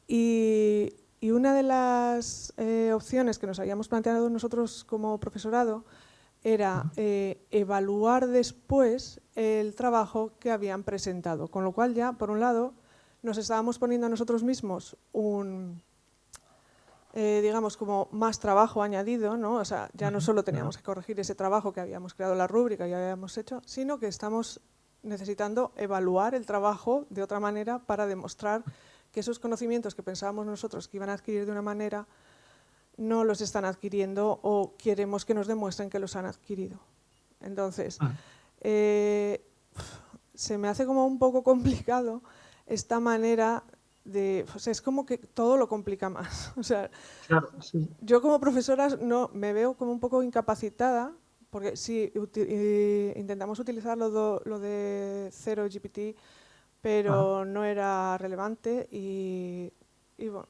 Y una de las opciones que nos habíamos planteado nosotros como profesorado era evaluar después el trabajo que habían presentado, con lo cual ya, por un lado, nos estábamos poniendo a nosotros mismos digamos, como más trabajo añadido, ¿no? O sea, ya no solo teníamos que corregir ese trabajo que habíamos creado la rúbrica y habíamos hecho, sino que estamos necesitando evaluar el trabajo de otra manera para demostrar que esos conocimientos que pensábamos nosotros que iban a adquirir de una manera no los están adquiriendo o queremos que nos demuestren que los han adquirido. Entonces, se me hace como un poco complicado esta manera de... O sea, es como que todo lo complica más. O sea, claro, sí. Yo como profesora no, me veo como un poco incapacitada porque sí, intentamos utilizar lo de 0GPT, pero no era relevante y bueno,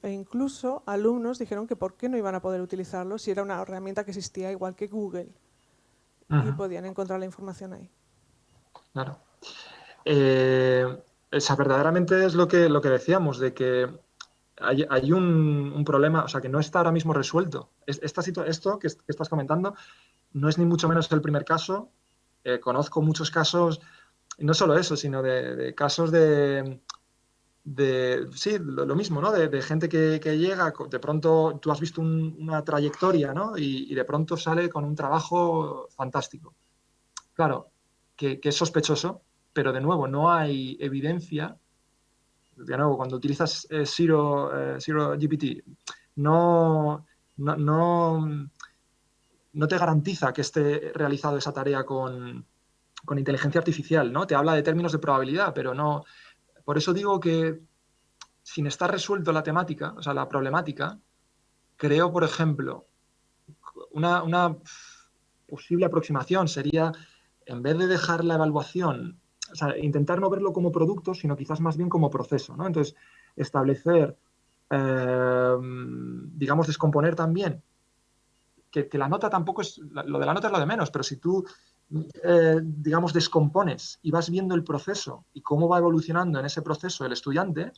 incluso alumnos dijeron que por qué no iban a poder utilizarlo si era una herramienta que existía igual que Google y podían encontrar la información ahí. Claro. Verdaderamente es lo que decíamos, de que hay un problema, o sea, que no está ahora mismo resuelto. Esto que estás comentando no es ni mucho menos el primer caso. Conozco muchos casos, y no solo eso, sino de casos sí, lo mismo, ¿no? De gente que llega, de pronto tú has visto una trayectoria, ¿no? Y de pronto sale con un trabajo fantástico. Claro, que es sospechoso, pero de nuevo no hay evidencia. De nuevo, cuando utilizas Zero GPT, no te garantiza que esté realizado esa tarea con inteligencia artificial, ¿no? Te habla de términos de probabilidad, pero no. Por eso digo que sin estar resuelto la temática, o sea, la problemática, creo, por ejemplo, una posible aproximación sería, en vez de dejar la evaluación, o sea, intentar no verlo como producto, sino quizás más bien como proceso, ¿no? Entonces, establecer digamos, descomponer también, que la nota tampoco es, lo de la nota es lo de menos, pero si tú, digamos, descompones y vas viendo el proceso y cómo va evolucionando en ese proceso el estudiante,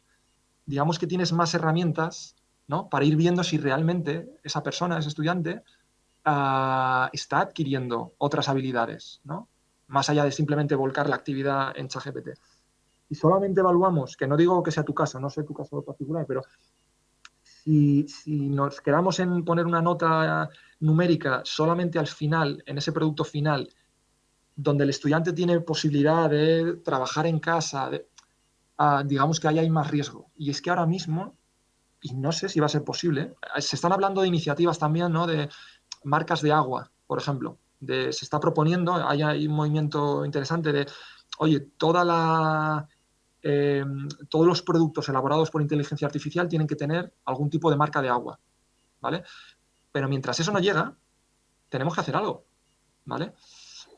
digamos que tienes más herramientas, ¿no?, para ir viendo si realmente esa persona, ese estudiante, está adquiriendo otras habilidades, ¿no?, más allá de simplemente volcar la actividad en ChatGPT. Y solamente evaluamos, que no digo que sea tu caso, no sé tu caso particular, pero si nos quedamos en poner una nota numérica solamente al final, en ese producto final, donde el estudiante tiene posibilidad de trabajar en casa, digamos que ahí hay más riesgo. Y es que ahora mismo, y no sé si va a ser posible, se están hablando de iniciativas también, ¿no?, de marcas de agua, por ejemplo. Se está proponiendo, hay un movimiento interesante de, oye, todos los productos elaborados por inteligencia artificial tienen que tener algún tipo de marca de agua, ¿vale? Pero mientras eso no llega, tenemos que hacer algo, ¿vale?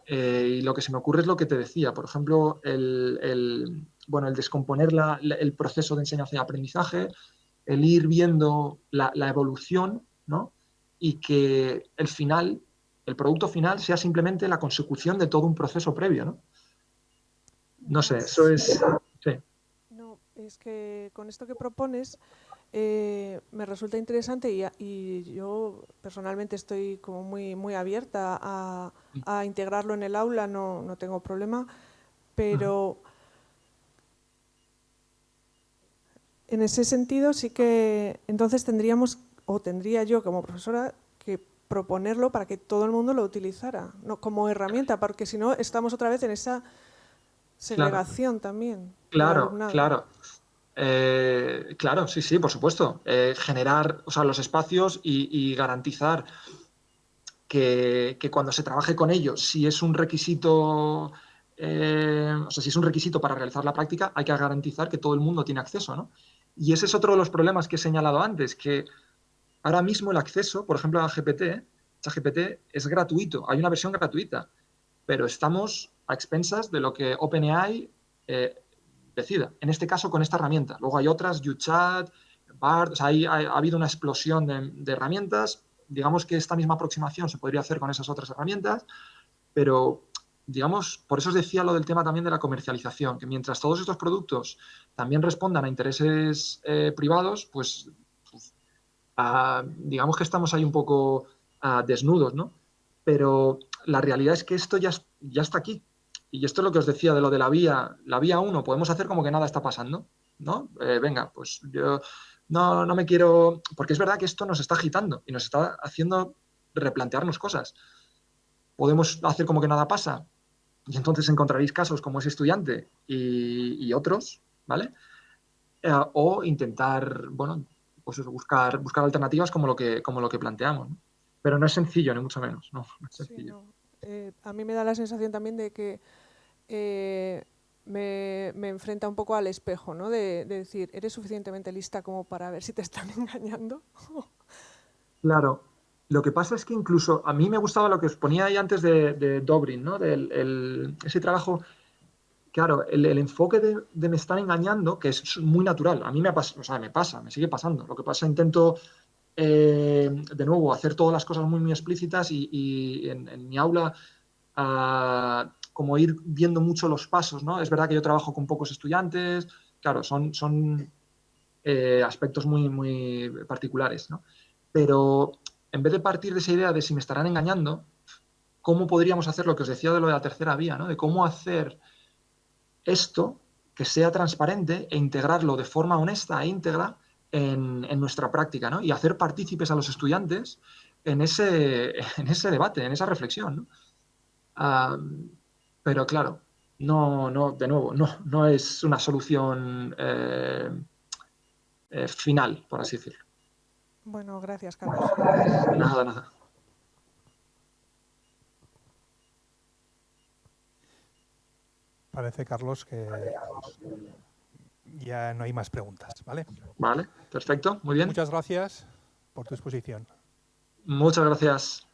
Y lo que se me ocurre es lo que te decía, por ejemplo, el descomponer el proceso de enseñanza y aprendizaje, el ir viendo la evolución, ¿no?, y que el producto final sea simplemente la consecución de todo un proceso previo, ¿no? No sé, eso Sí. es... Sí. No, es que con esto que propones me resulta interesante y yo personalmente estoy como muy abierta a integrarlo en el aula, no tengo problema, pero en ese sentido sí que entonces tendría yo como profesora que proponerlo para que todo el mundo lo utilizara, no como herramienta, porque si no estamos otra vez en esa Claro, segregación también del claro, alumnado. claro. Claro, sí, por supuesto. Generar, o sea, los espacios y garantizar que cuando se trabaje con ellos, si es un requisito, si es un requisito para realizar la práctica, hay que garantizar que todo el mundo tiene acceso, ¿no? Y ese es otro de los problemas que he señalado antes, que ahora mismo el acceso, por ejemplo, a ChatGPT es gratuito, hay una versión gratuita, pero estamos a expensas de lo que OpenAI decida, en este caso con esta herramienta. Luego hay otras, UChat, BART, o sea, ha habido una explosión de herramientas. Digamos que esta misma aproximación se podría hacer con esas otras herramientas, pero digamos, por eso os decía lo del tema también de la comercialización, que mientras todos estos productos también respondan a intereses privados, pues digamos que estamos ahí un poco desnudos, ¿no? Pero la realidad es que esto ya está aquí. Y esto es lo que os decía de lo de la vía 1, podemos hacer como que nada está pasando, ¿no? Venga, pues yo no me quiero... Porque es verdad que esto nos está agitando y nos está haciendo replantearnos cosas. Podemos hacer como que nada pasa y entonces encontraréis casos como ese estudiante y otros, ¿vale? O intentar, bueno, pues eso, buscar alternativas como lo que planteamos, ¿no? Pero no es sencillo, ni mucho menos, no es Sí, sencillo. no. A mí me da la sensación también de que me enfrenta un poco al espejo, ¿no? De decir, ¿eres suficientemente lista como para ver si te están engañando? Claro, lo que pasa es que incluso a mí me gustaba lo que os ponía ahí antes de Dobrin, ¿no? Ese trabajo, claro, el enfoque de me están engañando, que es muy natural, a mí me sigue pasando. Lo que pasa, intento, de nuevo, hacer todas las cosas muy explícitas y en mi aula como ir viendo mucho los pasos, ¿no? Es verdad que yo trabajo con pocos estudiantes, claro, son aspectos muy particulares, ¿no? Pero en vez de partir de esa idea de si me estarán engañando, ¿cómo podríamos hacer lo que os decía de lo de la tercera vía, ¿no? De cómo hacer esto que sea transparente e integrarlo de forma honesta e íntegra en nuestra práctica, ¿no? Y hacer partícipes a los estudiantes en ese debate, en esa reflexión, ¿no? Pero claro, de nuevo, no es una solución final, por así decirlo. Bueno, gracias, Carlos. Nada. Parece, Carlos, que ya no hay más preguntas, ¿vale? Vale, perfecto, muy bien. Muchas gracias por tu exposición. Muchas gracias.